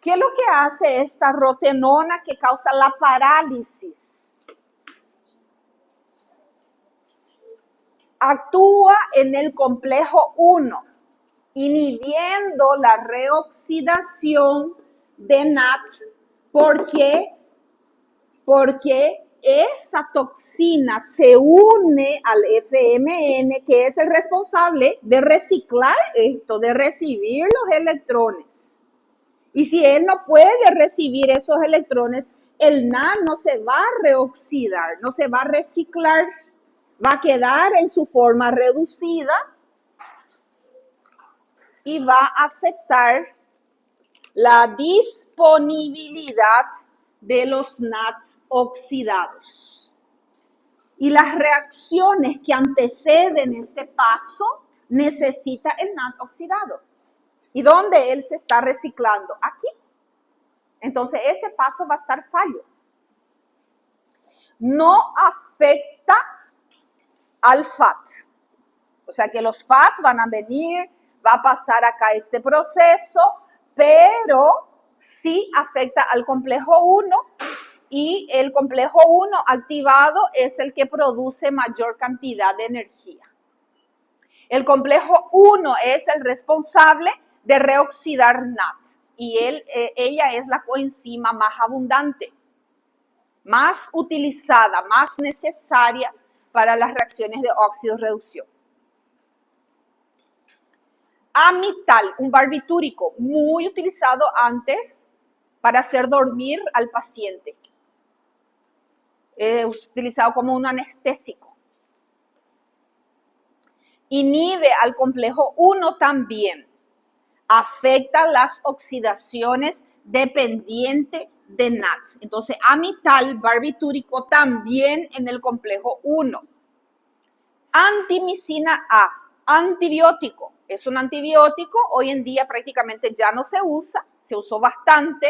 ¿Qué es lo que hace esta rotenona que causa la parálisis? Actúa en el complejo 1, inhibiendo la reoxidación de NAT. ¿Por qué? Porque esa toxina se une al FMN, que es el responsable de reciclar esto, de recibir los electrones. Y si él no puede recibir esos electrones, el NAD no se va a reoxidar, no se va a reciclar, va a quedar en su forma reducida y va a afectar la disponibilidad de los NADs oxidados. Y las reacciones que anteceden este paso necesita el NAD oxidado. ¿Y dónde él se está reciclando? Aquí. Entonces ese paso va a estar fallo. No afecta al FAT. O sea que los FATs van a venir, va a pasar acá este proceso, pero sí afecta al complejo 1 y el complejo 1 activado es el que produce mayor cantidad de energía. El complejo 1 es el responsable de reoxidar NAT y ella es la coenzima más abundante, más utilizada, más necesaria para las reacciones de óxido-reducción. Amital, un barbitúrico muy utilizado antes para hacer dormir al paciente. Utilizado como un anestésico. Inhibe al complejo 1 también. Afecta las oxidaciones dependiente de NAT. Entonces, amital, barbitúrico también en el complejo 1. Antimicina A, antibiótico. Es un antibiótico, hoy en día prácticamente ya no se usa, se usó bastante.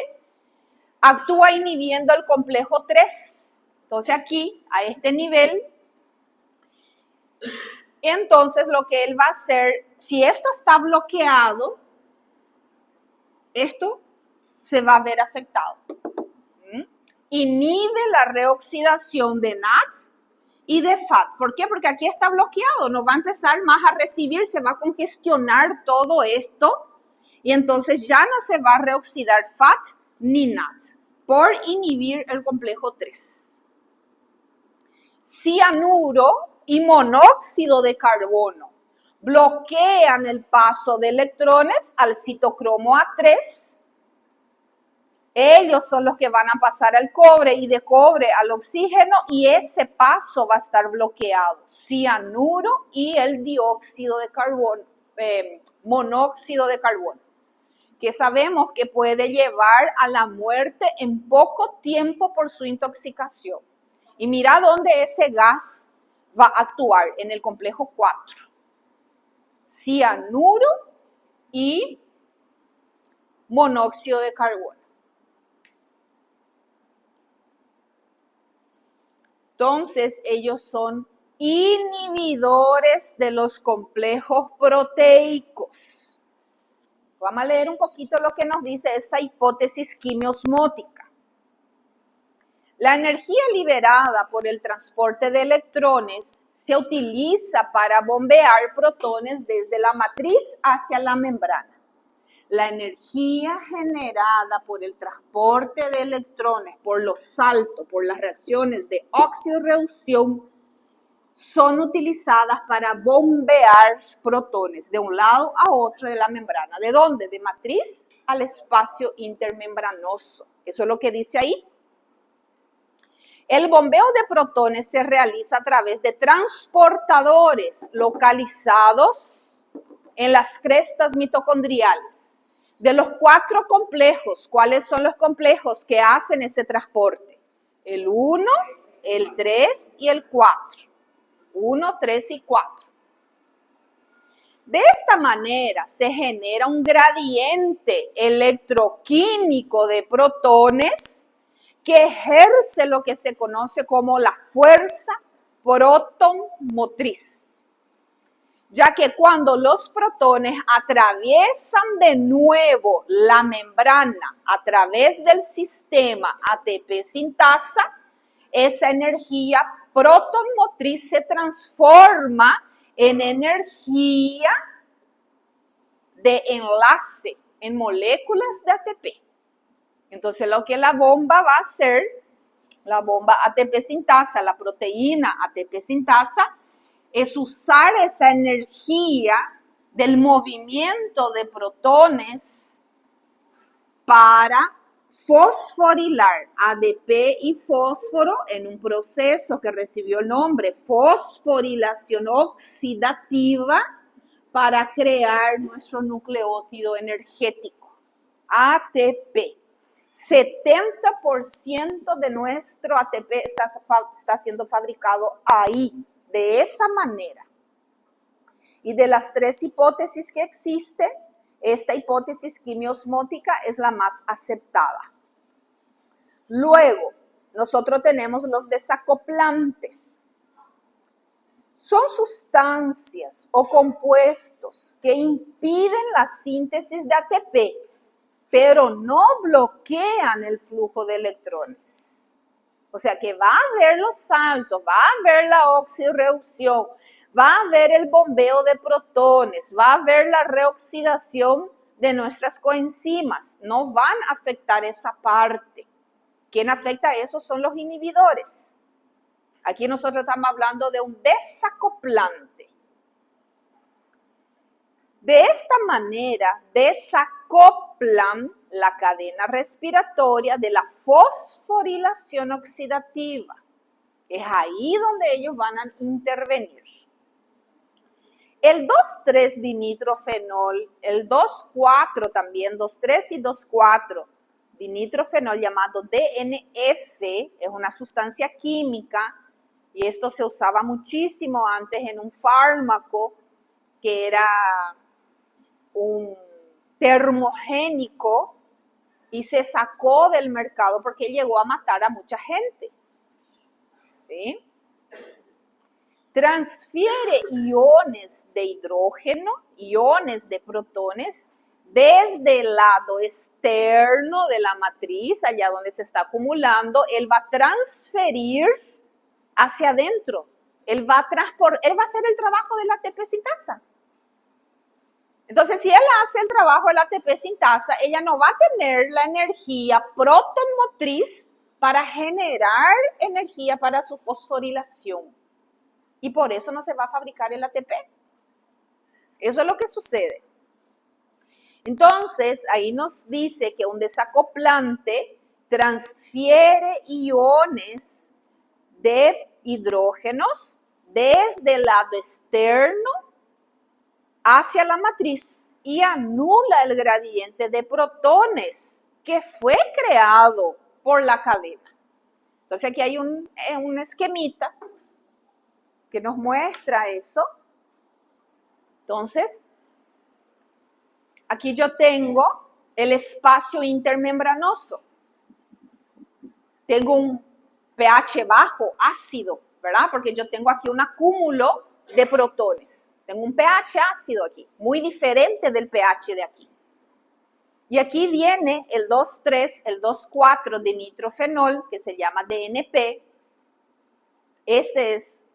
Actúa inhibiendo el complejo 3. Entonces aquí, a este nivel, entonces lo que él va a hacer, si esto está bloqueado, esto se va a ver afectado. Inhibe la reoxidación de NAT y de FAT. ¿Por qué? Porque aquí está bloqueado, no va a empezar más a recibir, se va a congestionar todo esto y entonces ya no se va a reoxidar FAT ni NAT por inhibir el complejo 3. Cianuro y monóxido de carbono bloquean el paso de electrones al citocromo A3. Ellos son los que van a pasar al cobre y de cobre al oxígeno y ese paso va a estar bloqueado. Cianuro y el dióxido de carbono, monóxido de carbono, que sabemos que puede llevar a la muerte en poco tiempo por su intoxicación. Y mira dónde ese gas va a actuar, en el complejo 4. Cianuro y monóxido de carbono. Entonces, ellos son inhibidores de los complejos proteicos. Vamos a leer un poquito lo que nos dice esta hipótesis quimiosmótica. La energía liberada por el transporte de electrones se utiliza para bombear protones desde la matriz hacia la membrana. La energía generada por el transporte de electrones, por los saltos, por las reacciones de óxido-reducción, son utilizadas para bombear protones de un lado a otro de la membrana. ¿De dónde? De matriz al espacio intermembranoso. Eso es lo que dice ahí. El bombeo de protones se realiza a través de transportadores localizados en las crestas mitocondriales. De los 4 complejos, ¿cuáles son los complejos que hacen ese transporte? El 1, el 3 y el 4. 1, 3 y 4. De esta manera se genera un gradiente electroquímico de protones que ejerce lo que se conoce como la fuerza protonmotriz. ya que cuando los protones atraviesan de nuevo la membrana a través del sistema ATP sintasa, esa energía protomotriz se transforma en energía de enlace en moléculas de ATP. Entonces, lo que la bomba va a hacer, la bomba ATP sintasa, la proteína ATP sintasa, es usar esa energía del movimiento de protones para fosforilar ADP y fósforo en un proceso que recibió el nombre fosforilación oxidativa para crear nuestro nucleótido energético, ATP. 70% de nuestro ATP está siendo fabricado ahí, de esa manera. Y de las 3 hipótesis que existen, esta hipótesis quimiosmótica es la más aceptada. Luego, nosotros tenemos los desacoplantes. Son sustancias o compuestos que impiden la síntesis de ATP, pero no bloquean el flujo de electrones. O sea que va a haber los saltos, va a haber la oxirreducción, va a haber el bombeo de protones, va a haber la reoxidación de nuestras coenzimas. No van a afectar esa parte. ¿Quién afecta eso? Son los inhibidores. Aquí nosotros estamos hablando de un desacoplante. De esta manera, desacoplan la cadena respiratoria de la fosforilación oxidativa. Es ahí donde ellos van a intervenir. El 2,3 dinitrofenol, el 2,4 también, 2,3 y 2,4 dinitrofenol llamado DNF, es una sustancia química y esto se usaba muchísimo antes en un fármaco que era un termogénico y se sacó del mercado porque llegó a matar a mucha gente. ¿Sí? Transfiere iones de hidrógeno, iones de protones, desde el lado externo de la matriz, allá donde se está acumulando, él va a transferir hacia adentro. Él va a hacer el trabajo de la ATP sintasa. Entonces, si él hace el trabajo de la ATP sintasa, ella no va a tener la energía protomotriz para generar energía para su fosforilación. Y por eso no se va a fabricar el ATP. Eso es lo que sucede. Entonces, ahí nos dice que un desacoplante transfiere iones de hidrógenos desde el lado externo hacia la matriz y anula el gradiente de protones que fue creado por la cadena. Entonces aquí hay un esquemita que nos muestra eso. Entonces, aquí yo tengo el espacio intermembranoso. Tengo un pH bajo, ácido, ¿verdad? Porque yo tengo aquí un acúmulo de protones. Tengo un pH ácido aquí, muy diferente del pH de aquí. Y aquí viene el 2,3, el 2,4 dinitrofenol, que se llama DNP. Este es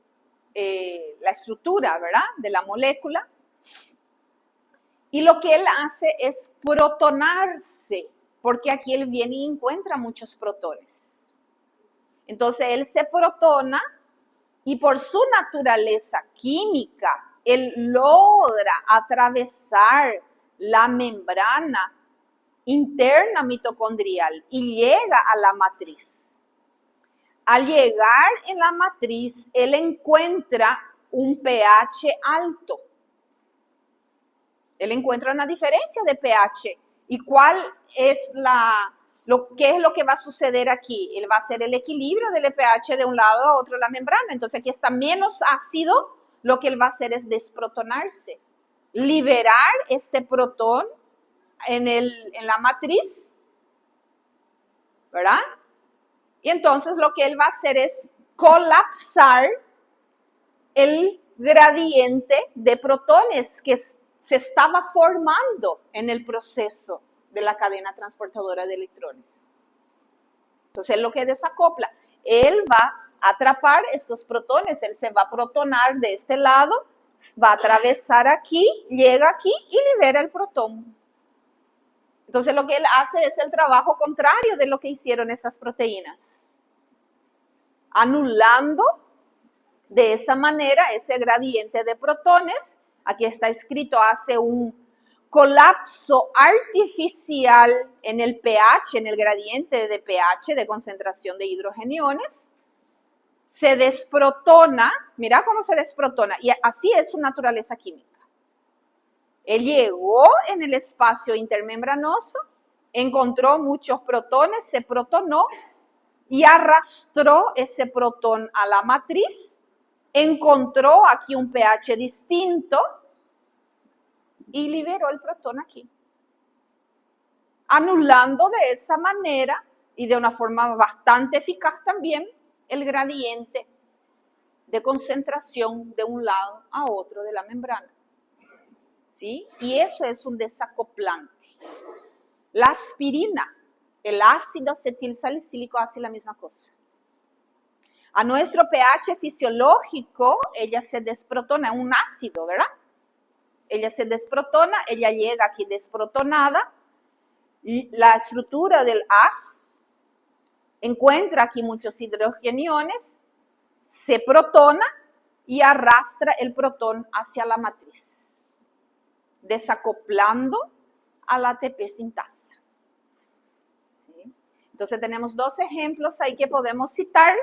la estructura, ¿verdad?, de la molécula. Y lo que él hace es protonarse, porque aquí él viene y encuentra muchos protones. Entonces él se protona y por su naturaleza química, él logra atravesar la membrana interna mitocondrial y llega a la matriz. Al llegar en la matriz, él encuentra un pH alto. Él encuentra una diferencia de pH. ¿Y cuál es qué es lo que va a suceder aquí? Él va a hacer el equilibrio del pH de un lado a otro de la membrana. Entonces aquí está menos ácido. Lo que él va a hacer es desprotonarse. Liberar este protón en la matriz, ¿verdad? Y entonces lo que él va a hacer es colapsar el gradiente de protones que se estaba formando en el proceso de la cadena transportadora de electrones. Entonces, lo que desacopla, él va a atrapar estos protones, él se va a protonar de este lado, va a atravesar aquí, llega aquí y libera el protón. Entonces, lo que él hace es el trabajo contrario de lo que hicieron estas proteínas, anulando de esa manera ese gradiente de protones. Aquí está escrito, hace un colapso artificial en el pH, en el gradiente de pH de concentración de hidrogeniones. Se desprotona, mira cómo se desprotona, y así es su naturaleza química. Él llegó en el espacio intermembranoso, encontró muchos protones, se protonó y arrastró ese protón a la matriz, encontró aquí un pH distinto y liberó el protón aquí, anulando de esa manera y de una forma bastante eficaz también el gradiente de concentración de un lado a otro de la membrana. ¿Sí? Y eso es un desacoplante. La aspirina, el ácido acetilsalicílico hace la misma cosa. A nuestro pH fisiológico, ella se desprotona, un ácido, ¿verdad? Ella se desprotona, ella llega aquí desprotonada. La estructura del AS encuentra aquí muchos hidrogeniones, se protona y arrastra el protón hacia la matriz, desacoplando a la ATP sintasa. ¿Sí? Entonces tenemos dos ejemplos ahí que podemos citar,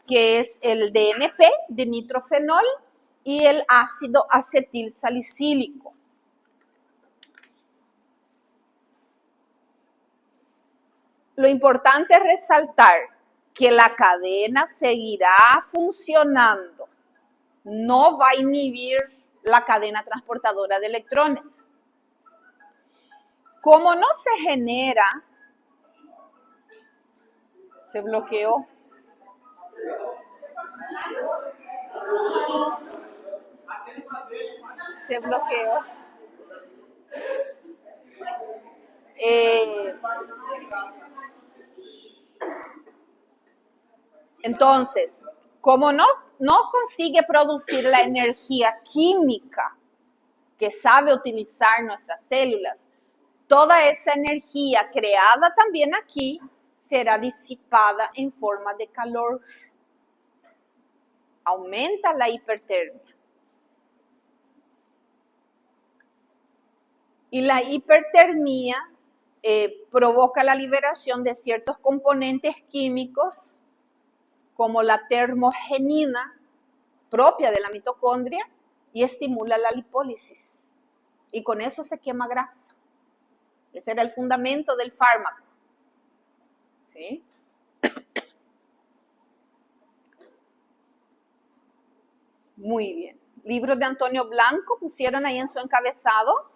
que es el DNP, de nitrofenol, y el ácido acetilsalicílico. Lo importante es resaltar que la cadena seguirá funcionando, no va a inhibir la cadena transportadora de electrones. Como no se genera, se bloqueó. Se bloqueó. Entonces, como no consigue producir la energía química que sabe utilizar nuestras células, toda esa energía creada también aquí será disipada en forma de calor. Aumenta la hipertermia. Y la hipertermia provoca la liberación de ciertos componentes químicos como la termogenina propia de la mitocondria y estimula la lipólisis. Y con eso se quema grasa. Ese era el fundamento del fármaco. ¿Sí? Muy bien. Libros de Antonio Blanco pusieron ahí en su encabezado.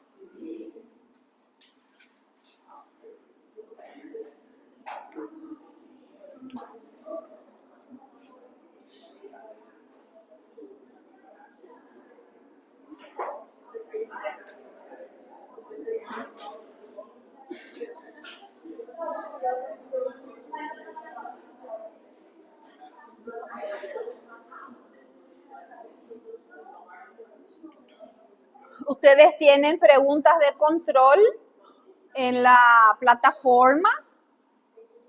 Ustedes tienen preguntas de control en la plataforma,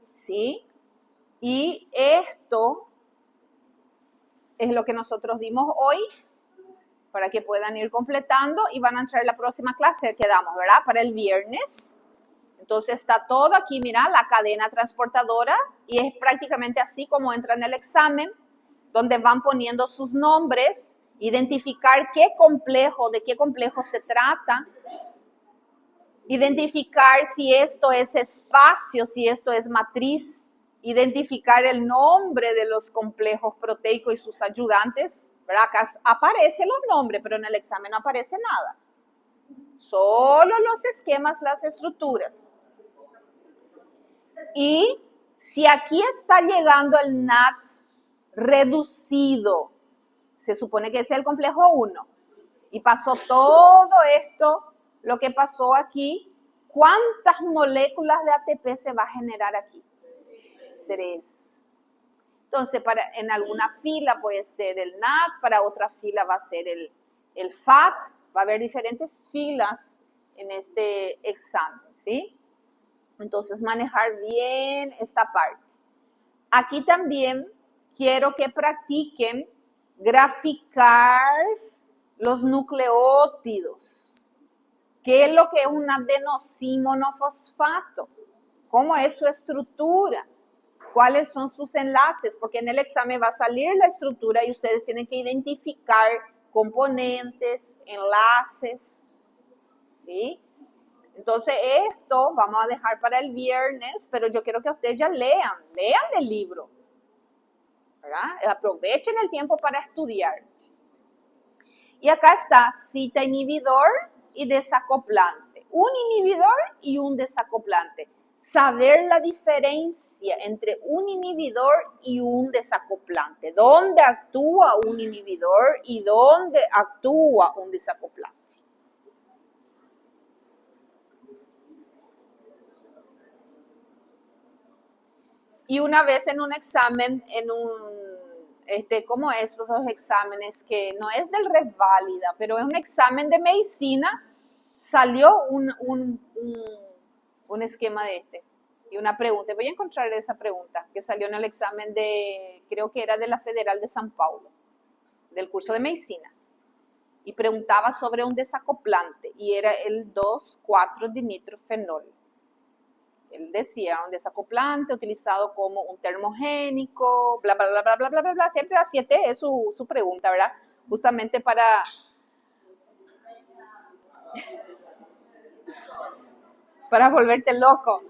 ¿sí? Y esto es lo que nosotros dimos hoy para que puedan ir completando y van a entrar en la próxima clase que damos, ¿verdad? Para el viernes. Entonces está todo aquí, mira, la cadena transportadora y es prácticamente así como entra en el examen, donde van poniendo sus nombres, identificar de qué complejo se trata, identificar si esto es espacio, si esto es matriz, identificar el nombre de los complejos proteicos y sus ayudantes, ¿verdad? Acá aparecen los nombres, pero en el examen no aparece nada. Solo los esquemas, las estructuras. Y si aquí está llegando el NAT reducido, se supone que este es el complejo 1, y pasó todo esto, lo que pasó aquí, ¿cuántas moléculas de ATP se va a generar aquí? 3. Entonces, en alguna fila puede ser el NAD, para otra fila va a ser el FAT, va a haber diferentes filas en este examen, ¿sí? Entonces, manejar bien esta parte. Aquí también quiero que practiquen graficar los nucleótidos. ¿Qué es lo que es un adenosímonofosfato? ¿Cómo es su estructura? ¿Cuáles son sus enlaces? Porque en el examen va a salir la estructura y ustedes tienen que identificar componentes, enlaces, ¿sí? Entonces esto vamos a dejar para el viernes, pero yo quiero que ustedes ya lean del libro, ¿verdad? Aprovechen el tiempo para estudiar. Y acá está cita inhibidor y desacoplante. Un inhibidor y un desacoplante. Saber la diferencia entre un inhibidor y un desacoplante. ¿Dónde actúa un inhibidor y dónde actúa un desacoplante? Y una vez en un examen, como estos dos exámenes que no es del Reválida, pero es un examen de medicina, salió un esquema de este y una pregunta. Voy a encontrar esa pregunta que salió en el examen creo que era de la Federal de San Paulo, del curso de medicina. Y preguntaba sobre un desacoplante y era el 2,4-dinitrofenol. Él decía, un desacoplante utilizado como un termogénico, bla, bla, bla, bla, bla, bla, bla, bla. Siempre a 7 es su pregunta, ¿verdad? Justamente para volverte loco.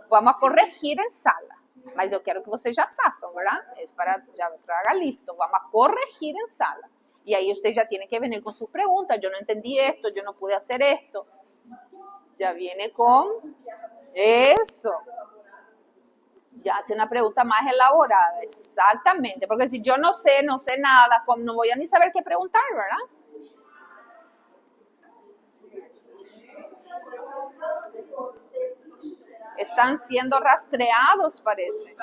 Vamos a corregir en sala. Mas eu quero que vocês já façam, ¿verdad? Es para, ya traga listo. Vamos a corregir en sala. Y ahí usted ya tiene que venir con sus preguntas. Yo no entendí esto, yo no pude hacer esto. Ya viene con eso. Ya hace una pregunta más elaborada, exactamente. Porque si yo no sé nada, no voy a ni saber qué preguntar, ¿verdad? Están siendo rastreados, parece.